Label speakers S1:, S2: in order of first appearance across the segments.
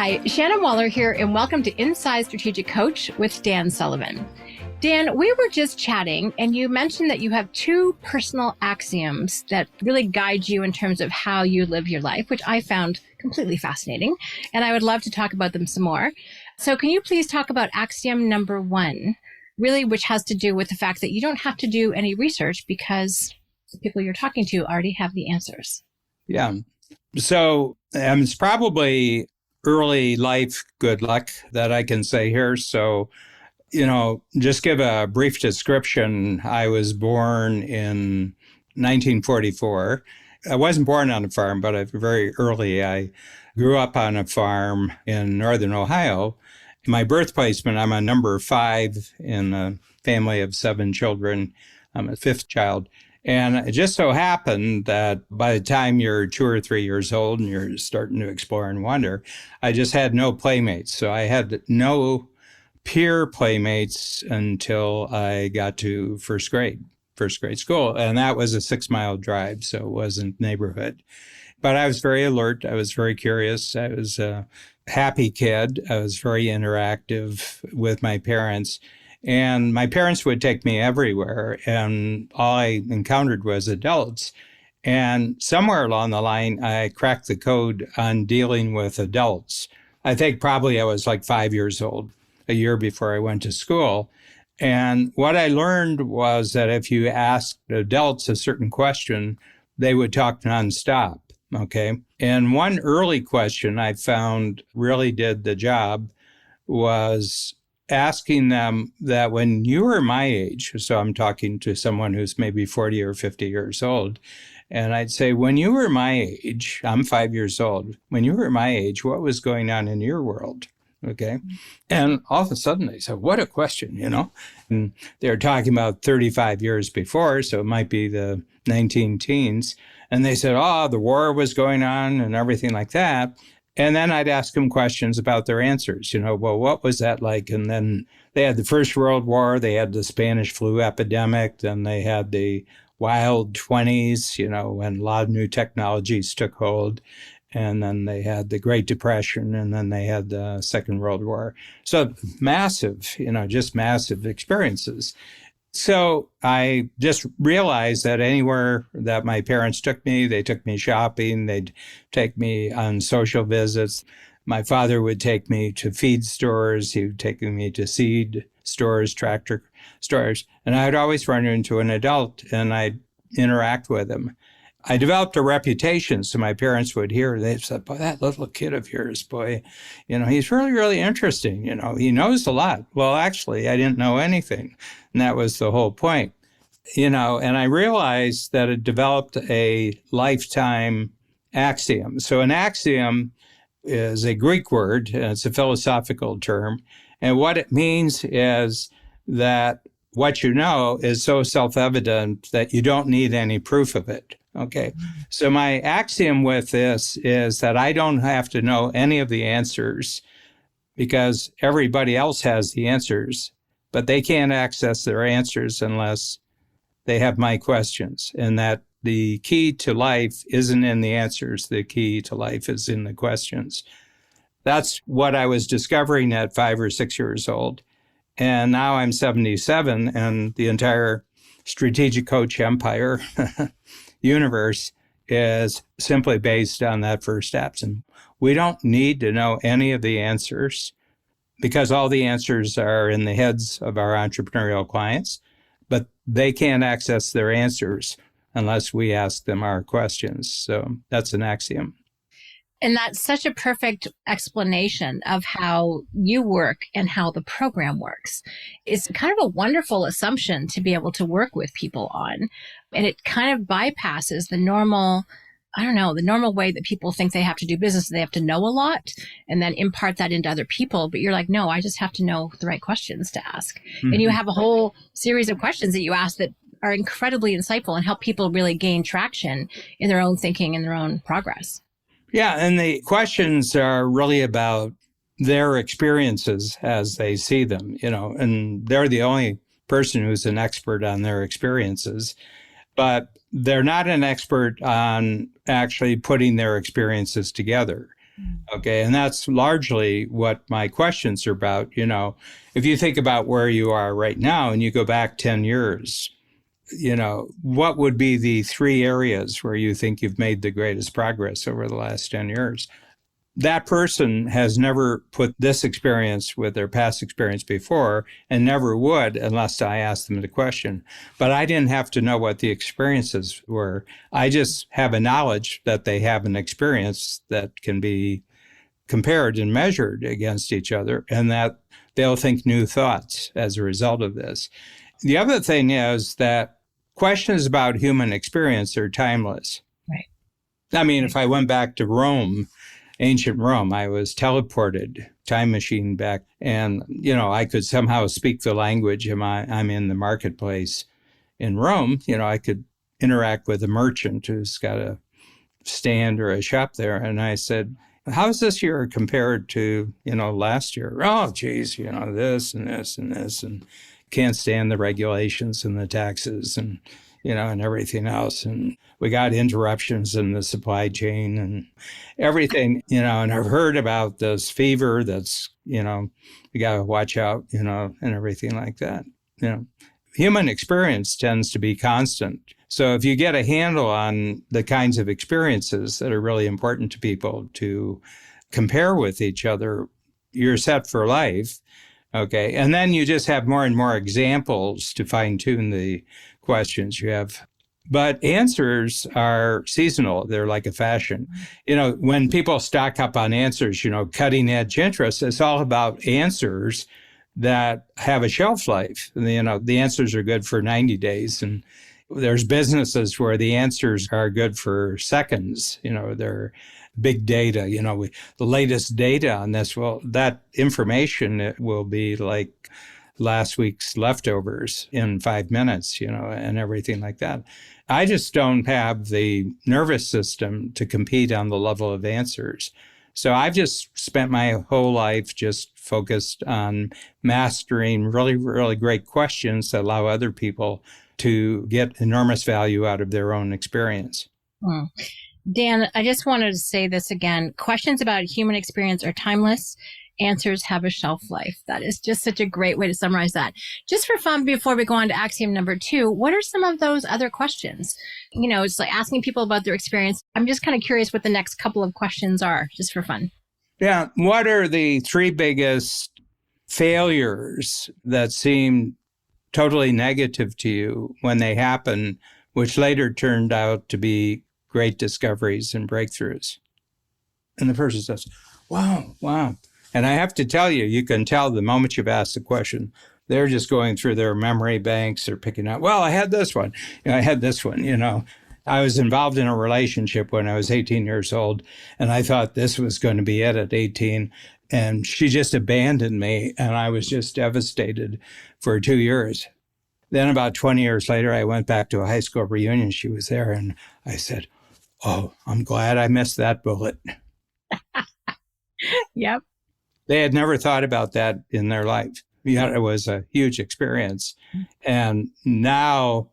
S1: Hi, Shannon Waller here, and welcome to Inside Strategic Coach with Dan Sullivan. Dan, we were just chatting, and you mentioned that you have two personal axioms that really guide you in terms of how you live your life, which I found completely fascinating, and I would love to talk about them some more. So can you please talk about axiom number one, really, which has to do with the fact that you don't have to do any research because the people you're talking to already have the answers?
S2: Yeah. So it's probably early life good luck that I can say here. So, just give a brief description. I was born in 1944. I wasn't born on a farm, but very early I grew up on a farm in northern Ohio. My birth placement, I'm a number 5 in a family of 7 children. I'm a 5th child. And it just so happened that by the time you're 2 or 3 years old and you're starting to explore and wonder, I just had no playmates. So I had no peer playmates until I got to first grade school. And that was a 6-mile drive, so it wasn't neighborhood. But I was very alert. I was very curious. I was a happy kid. I was very interactive with my parents. And my parents would take me everywhere, and all I encountered was adults. And somewhere along the line, I cracked the code on dealing with adults. I think probably I was like 5 years old, a year before I went to school. And what I learned was that if you asked adults a certain question, they would talk nonstop, okay? And one early question I found really did the job was asking them that when you were my age, so I'm talking to someone who's maybe 40 or 50 years old, and I'd say, when you were my age, I'm 5 years old, when you were my age, what was going on in your world? Okay. And all of a sudden they said, what a question, And they're talking about 35 years before, so it might be the 19 teens. And they said, the war was going on and everything like that. And then I'd ask them questions about their answers. Well, what was that like? And then they had the First World War, they had the Spanish flu epidemic, then they had the wild 20s, when a lot of new technologies took hold. And then they had the Great Depression, and then they had the Second World War. So massive, just massive experiences. So I just realized that anywhere that my parents took me, they took me shopping, they'd take me on social visits. My father would take me to feed stores, he would take me to seed stores, tractor stores, and I'd always run into an adult and I'd interact with him. I developed a reputation, so my parents would hear, they said, boy, that little kid of yours, boy, he's really, really interesting. He knows a lot. Well, actually, I didn't know anything. And that was the whole point, and I realized that it developed a lifetime axiom. So an axiom is a Greek word, and it's a philosophical term. And what it means is that what you know is so self-evident that you don't need any proof of it. Okay. So my axiom with this is that I don't have to know any of the answers because everybody else has the answers, but they can't access their answers unless they have my questions. And that the key to life isn't in the answers. The key to life is in the questions. That's what I was discovering at 5 or 6 years old. And now I'm 77, and the entire strategic coach empire universe is simply based on that first steps. And we don't need to know any of the answers because all the answers are in the heads of our entrepreneurial clients, but they can't access their answers unless we ask them our questions. So that's an axiom.
S1: And that's such a perfect explanation of how you work and how the program works. It's kind of a wonderful assumption to be able to work with people on. And it kind of bypasses the normal way that people think they have to do business. They have to know a lot and then impart that into other people. But you're like, no, I just have to know the right questions to ask. Mm-hmm. And you have a whole series of questions that you ask that are incredibly insightful and help people really gain traction in their own thinking and their own progress.
S2: Yeah, and the questions are really about their experiences as they see them, and they're the only person who's an expert on their experiences. But they're not an expert on actually putting their experiences together. Okay. And that's largely what my questions are about. If you think about where you are right now and you go back 10 years, what would be the three areas where you think you've made the greatest progress over the last 10 years? That person has never put this experience with their past experience before and never would unless I asked them the question. But I didn't have to know what the experiences were. I just have a knowledge that they have an experience that can be compared and measured against each other, and that they'll think new thoughts as a result of this. The other thing is that questions about human experience are timeless.
S1: Right.
S2: I mean, if I went back to Rome, ancient Rome, I was teleported, time machine back, and, I could somehow speak the language. I'm in the marketplace in Rome. I could interact with a merchant who's got a stand or a shop there. And I said, how's this year compared to, last year? Oh, geez, this and this and this, and can't stand the regulations and the taxes and, and everything else. And we got interruptions in the supply chain and everything, and I've heard about this fever that's, you got to watch out, and everything like that. Human experience tends to be constant. So if you get a handle on the kinds of experiences that are really important to people to compare with each other, you're set for life. Okay. And then you just have more and more examples to fine tune the questions you have. But answers are seasonal. They're like a fashion. When people stock up on answers, cutting edge interest, it's all about answers that have a shelf life. The answers are good for 90 days. And there's businesses where the answers are good for seconds. They're big data, the latest data on this. Well, that information, it will be like last week's leftovers in 5 minutes, and everything like that. I just don't have the nervous system to compete on the level of answers. So I've just spent my whole life just focused on mastering really, really great questions that allow other people to get enormous value out of their own experience.
S1: Dan, I just wanted to say this again. Questions about human experience are timeless. Answers have a shelf life. That is just such a great way to summarize that. Just for fun, before we go on to axiom number 2, what are some of those other questions? It's like asking people about their experience. I'm just kind of curious what the next couple of questions are, just for fun.
S2: Yeah. What are the 3 biggest failures that seem totally negative to you when they happen, which later turned out to be great discoveries and breakthroughs? And the person says, wow. And I have to tell you, you can tell the moment you've asked the question, they're just going through their memory banks or picking out, well, I had this one. I had this one. I was involved in a relationship when I was 18 years old, and I thought this was going to be it at 18. And she just abandoned me, and I was just devastated for 2 years. Then about 20 years later, I went back to a high school reunion. She was there, and I said, oh, I'm glad I missed that bullet.
S1: Yep.
S2: They had never thought about that in their life. Yet it was a huge experience. And now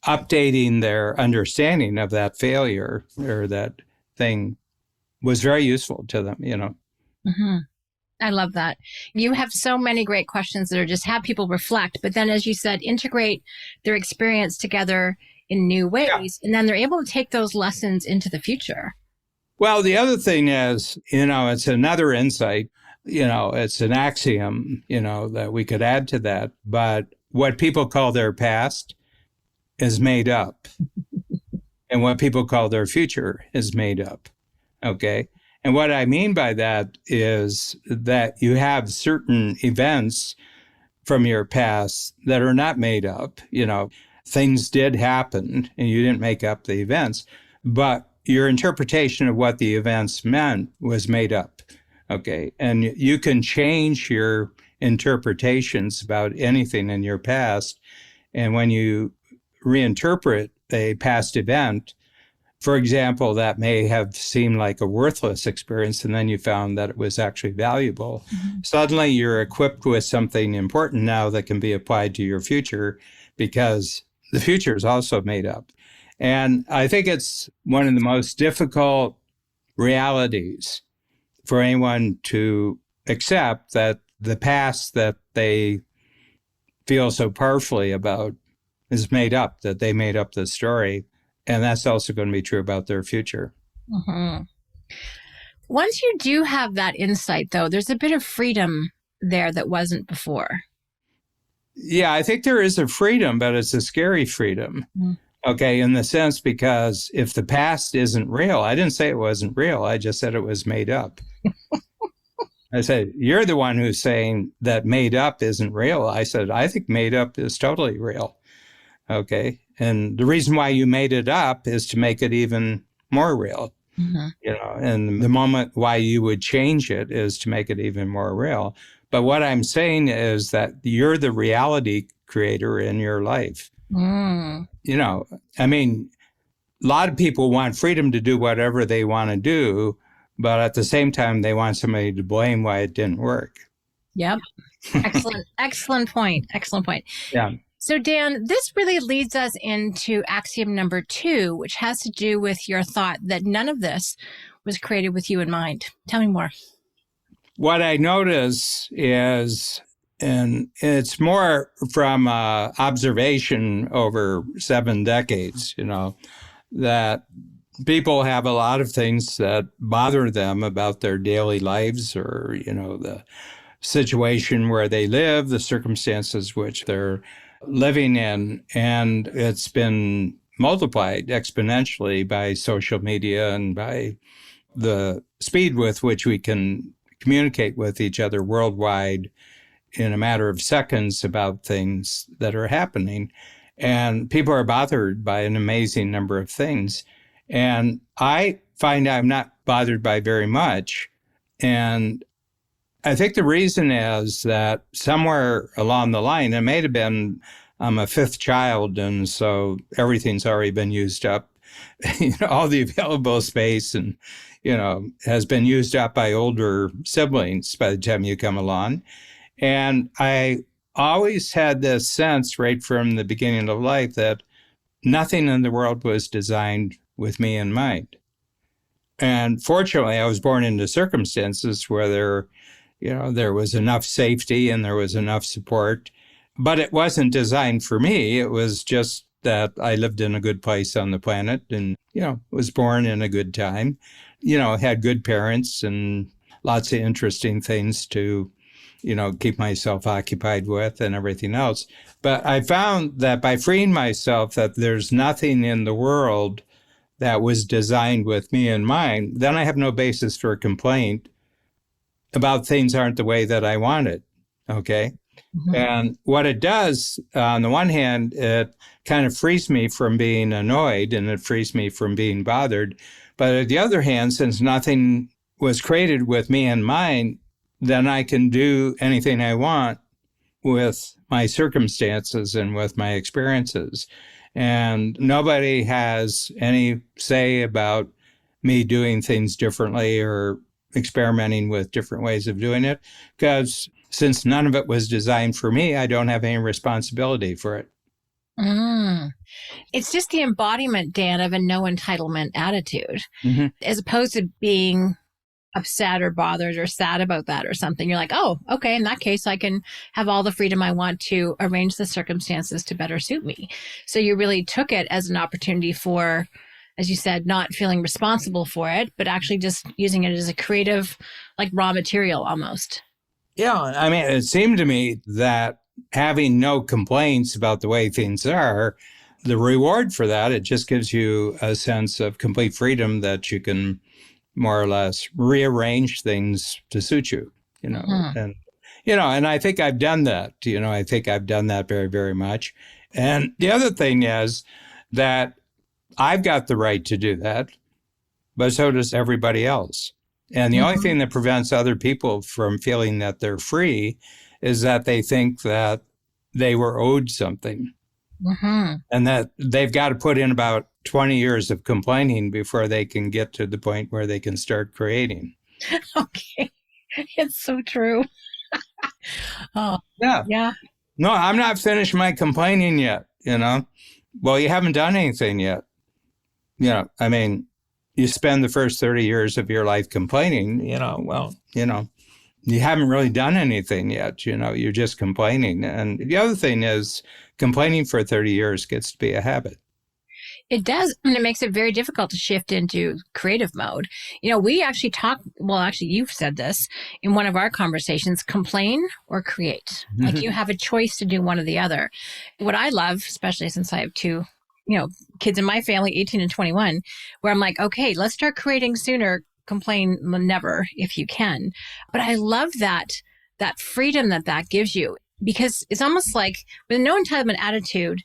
S2: updating their understanding of that failure or that thing was very useful to them,
S1: Mm-hmm. I love that. You have so many great questions that are just have people reflect, but then, as you said, integrate their experience together in new ways. Yeah. And then they're able to take those lessons into the future.
S2: Well, the other thing is, it's another insight, it's an axiom, that we could add to that. But what people call their past is made up. And what people call their future is made up. Okay. And what I mean by that is that you have certain events from your past that are not made up. Things did happen and you didn't make up the events, but your interpretation of what the events meant was made up. Okay. And you can change your interpretations about anything in your past. And when you reinterpret a past event, for example, that may have seemed like a worthless experience, and then you found that it was actually valuable. Mm-hmm. Suddenly you're equipped with something important now that can be applied to your future because the future is also made up. And I think it's one of the most difficult realities for anyone to accept that the past that they feel so powerfully about is made up, that they made up the story. And that's also going to be true about their future.
S1: Mm-hmm. Once you do have that insight, though, there's a bit of freedom there that wasn't before.
S2: Yeah, I think there is a freedom, but it's a scary freedom. Mm. Okay, in the sense, because if the past isn't real, I didn't say it wasn't real. I just said it was made up. I said, you're the one who's saying that made up isn't real. I said, I think made up is totally real. Okay. And the reason why you made it up is to make it even more real. Mm-hmm. You know, and the moment why you would change it is to make it even more real. But what I'm saying is that you're the reality creator in your life. Mm. You know, I mean, a lot of people want freedom to do whatever they want to do, but at the same time, they want somebody to blame why it didn't work.
S1: Yep. Excellent point. Excellent point.
S2: Yeah.
S1: So, Dan, this really leads us into axiom number 2, which has to do with your thought that none of this was created with you in mind. Tell me more.
S2: What I notice is, and it's more from observation over 7 decades, you know, that people have a lot of things that bother them about their daily lives, or, you know, the situation where they live, the circumstances which they're living in. And it's been multiplied exponentially by social media and by the speed with which we can communicate with each other worldwide in a matter of seconds about things that are happening. And people are bothered by an amazing number of things. And I find I'm not bothered by very much. And I think the reason is that somewhere along the line, it may have been I'm a 5th child, and so everything's already been used up. You know, all the available space and, you know, has been used up by older siblings by the time you come along. And I always had this sense right from the beginning of life that nothing in the world was designed with me in mind. And fortunately, I was born into circumstances where there was enough safety and there was enough support, but it wasn't designed for me. It was just that I lived in a good place on the planet and, you know, was born in a good time, you know, had good parents and lots of interesting things to, you know, keep myself occupied with and everything else. But I found that by freeing myself that there's nothing in the world that was designed with me in mind, then I have no basis for complaint about things aren't the way that I wanted. Okay. Mm-hmm. And what it does, on the one hand, it kind of frees me from being annoyed and it frees me from being bothered. But on the other hand, since nothing was created with me in mind, then I can do anything I want with my circumstances and with my experiences. And nobody has any say about me doing things differently or experimenting with different ways of doing it, because since none of it was designed for me, I don't have any responsibility for it.
S1: Mm. It's just the embodiment, Dan, of a no entitlement attitude, mm-hmm. as opposed to being upset or bothered or sad about that or something. You're like, oh, okay, in that case, I can have all the freedom I want to arrange the circumstances to better suit me. So you really took it as an opportunity for, as you said, not feeling responsible for it, but actually just using it as a creative, like raw material almost.
S2: Yeah, I mean, it seemed to me that having no complaints about the way things are, the reward for that, it just gives you a sense of complete freedom that you can more or less rearrange things to suit you, you know. Mm-hmm. And, you know, and I think I've done that, you know, I think I've done that very, very much. And the other thing is that I've got the right to do that, but so does everybody else. And the mm-hmm. only thing that prevents other people from feeling that they're free is that they think that they were owed something. Mm-hmm. And that they've got to put in about 20 years of complaining before they can get to the point where they can start creating.
S1: Okay. It's so true. Oh,
S2: yeah.
S1: Yeah.
S2: No, I'm not finished my complaining yet, you know. Well, you haven't done anything yet. You know, I mean, you spend the first 30 years of your life complaining, you haven't really done anything yet. You're just complaining. And the other thing is complaining for 30 years gets to be a habit.
S1: It does, and it makes it very difficult to shift into creative mode. We actually you've said this in one of our conversations, complain or create. Like you have a choice to do one or the other. What I love, especially since I have two, kids in my family, 18 and 21, where I'm like, okay, let's start creating sooner, complain never if you can. But I love that freedom that gives you, because it's almost like with no entitlement attitude,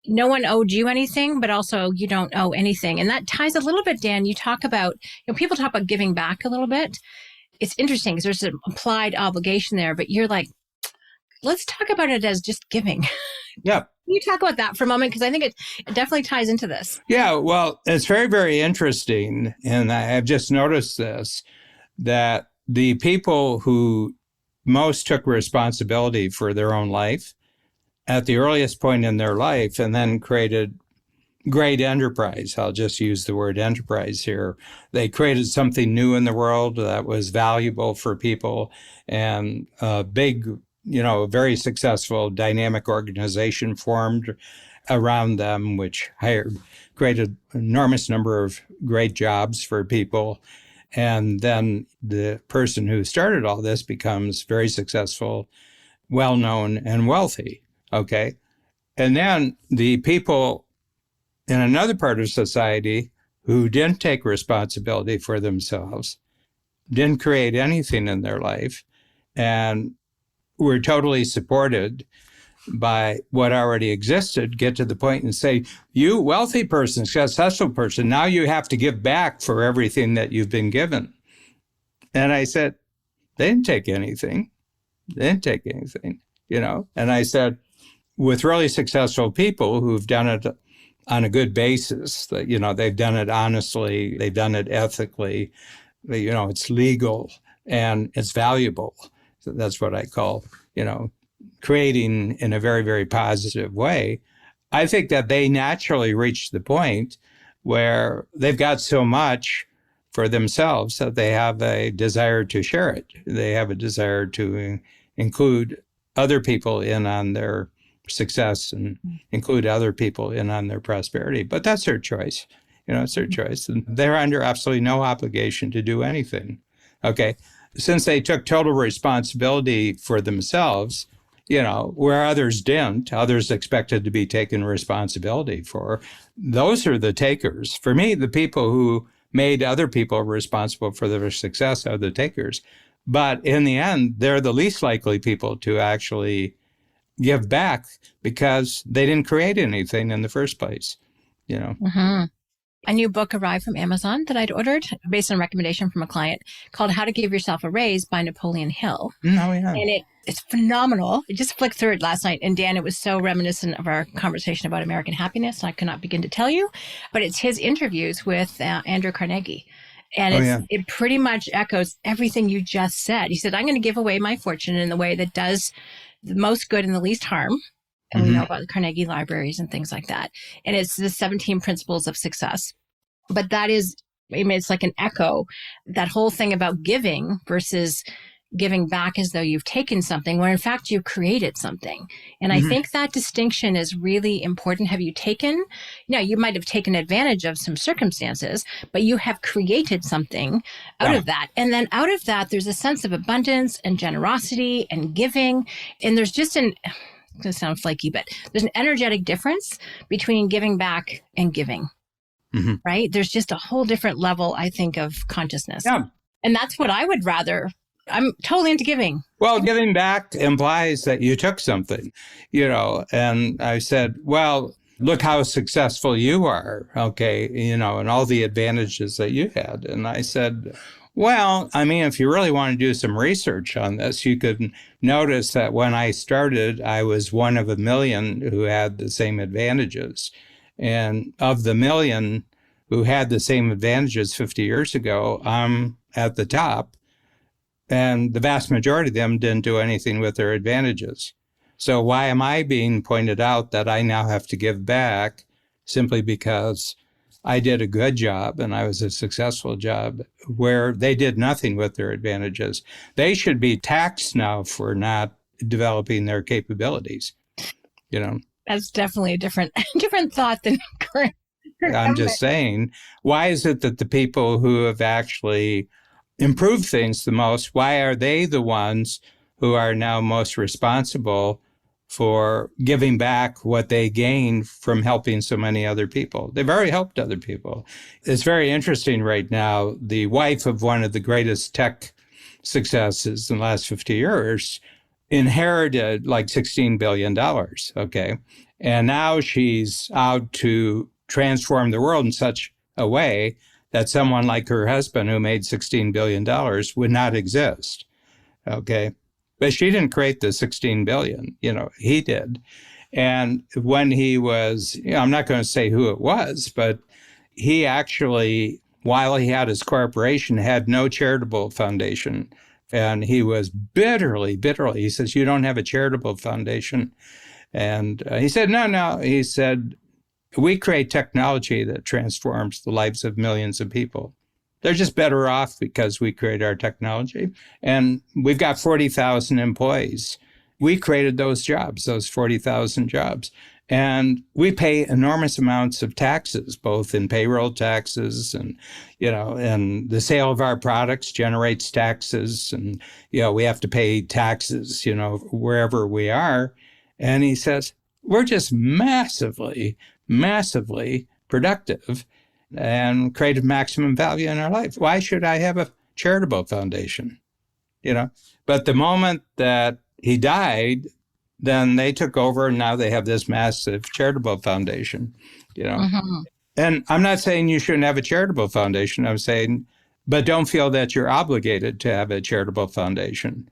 S1: no one owed you anything, but also you don't owe anything. And that ties a little bit, Dan. You talk about, people talk about giving back a little bit. It's interesting because there's an implied obligation there, but you're like, let's talk about it as just giving.
S2: Yeah.
S1: Can you talk about that for a moment? Because I think it definitely ties into this.
S2: Yeah, well, it's very, very interesting. And I have just noticed this, that the people who most took responsibility for their own life at the earliest point in their life and then created great enterprise. I'll just use the word enterprise here. They created something new in the world that was valuable for people, and a big, very successful dynamic organization formed around them, which created an enormous number of great jobs for people. And then the person who started all this becomes very successful, well-known, and wealthy. Okay. And then the people in another part of society who didn't take responsibility for themselves, didn't create anything in their life, and were totally supported by what already existed, get to the point and say, you wealthy person, successful person, now you have to give back for everything that you've been given. And I said, they didn't take anything. And I said, with really successful people who've done it on a good basis, that, they've done it honestly, they've done it ethically, it's legal and it's valuable. So that's what I call, creating in a very, very positive way. I think that they naturally reach the point where they've got so much for themselves that they have a desire to share it. They have a desire to include other people in on their success and include other people in on their prosperity. But that's their choice. It's their choice. And they're under absolutely no obligation to do anything. Okay. Since they took total responsibility for themselves, where others didn't, others expected to be taken responsibility for, those are the takers. For me, the people who made other people responsible for their success are the takers. But in the end, they're the least likely people to actually give back because they didn't create anything in the first place,
S1: A new book arrived from Amazon that I'd ordered based on a recommendation from a client called How to Give Yourself a Raise by Napoleon Hill.
S2: Oh, yeah.
S1: And it's phenomenal. I just flicked through it last night. And Dan, it was so reminiscent of our conversation about American happiness. I could not begin to tell you, but it's his interviews with Andrew Carnegie. And it pretty much echoes everything you just said. He said, I'm going to give away my fortune in the way that does the most good and the least harm. And we know about the Carnegie libraries and things like that. And it's the 17 principles of success. But that is, it's like an echo, that whole thing about giving versus giving back as though you've taken something, where in fact you've created something. And I think that distinction is really important. Have you taken, you might have taken advantage of some circumstances, but you have created something out of that. And then out of that, there's a sense of abundance and generosity and giving. And there's just it's going to sound flaky, but there's an energetic difference between giving back and giving, right? There's just a whole different level, I think, of consciousness. Yeah. And that's what I would rather. I'm totally into giving.
S2: Well, giving back implies that you took something, and I said, well, look how successful you are. Okay. And all the advantages that you had. And I said, well, I mean, if you really want to do some research on this, you could notice that when I started, I was one of a million who had the same advantages. And of the million who had the same advantages 50 years ago, I'm at the top. And the vast majority of them didn't do anything with their advantages. So why am I being pointed out that I now have to give back simply because I did a good job and I was a successful job, where they did nothing with their advantages. They should be taxed now for not developing their capabilities.
S1: That's definitely a different thought than current.
S2: I'm just saying, why is it that the people who have actually improved things the most, why are they the ones who are now most responsible for giving back what they gained from helping so many other people? They've already helped other people. It's very interesting right now. The wife of one of the greatest tech successes in the last 50 years inherited like $16 billion. Okay. And now she's out to transform the world in such a way that someone like her husband, who made $16 billion, would not exist. Okay. But she didn't create the 16 billion, he did. And when he was, I'm not going to say who it was, but he actually, while he had his corporation, had no charitable foundation. And he was bitterly, he says, you don't have a charitable foundation. And he said, no. He said, we create technology that transforms the lives of millions of people. They're just better off because we create our technology. And we've got 40,000 employees. We created those jobs, those 40,000 jobs. And we pay enormous amounts of taxes, both in payroll taxes and, and the sale of our products generates taxes. And, we have to pay taxes, wherever we are. And he says, we're just massively productive and create maximum value in our life. Why should I have a charitable foundation? But the moment that he died, then they took over and now they have this massive charitable foundation,
S1: Mm-hmm.
S2: And I'm not saying you shouldn't have a charitable foundation. I'm saying, but don't feel that you're obligated to have a charitable foundation.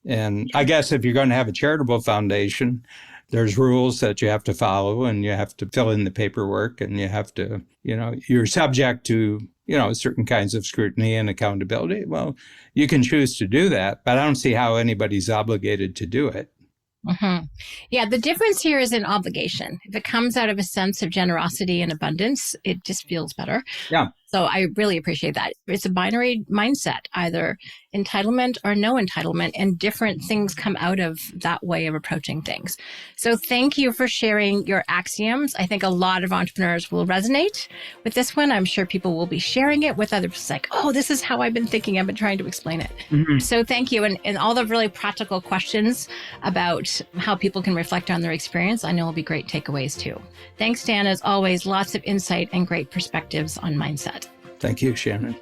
S2: And I guess if you're going to have a charitable foundation, there's rules that you have to follow and you have to fill in the paperwork and you have to, you're subject to, certain kinds of scrutiny and accountability. Well, you can choose to do that, but I don't see how anybody's obligated to do it.
S1: Mm-hmm. Yeah, the difference here is in obligation. If it comes out of a sense of generosity and abundance, it just feels better.
S2: Yeah.
S1: So I really appreciate that. It's a binary mindset, either entitlement or no entitlement, and different things come out of that way of approaching things. So thank you for sharing your axioms. I think a lot of entrepreneurs will resonate with this one. I'm sure people will be sharing it with others like, oh, this is how I've been thinking. I've been trying to explain it. Mm-hmm. So thank you. And all the really practical questions about how people can reflect on their experience, I know will be great takeaways too. Thanks, Dan. As always, lots of insight and great perspectives on mindset.
S2: Thank you, Shannon.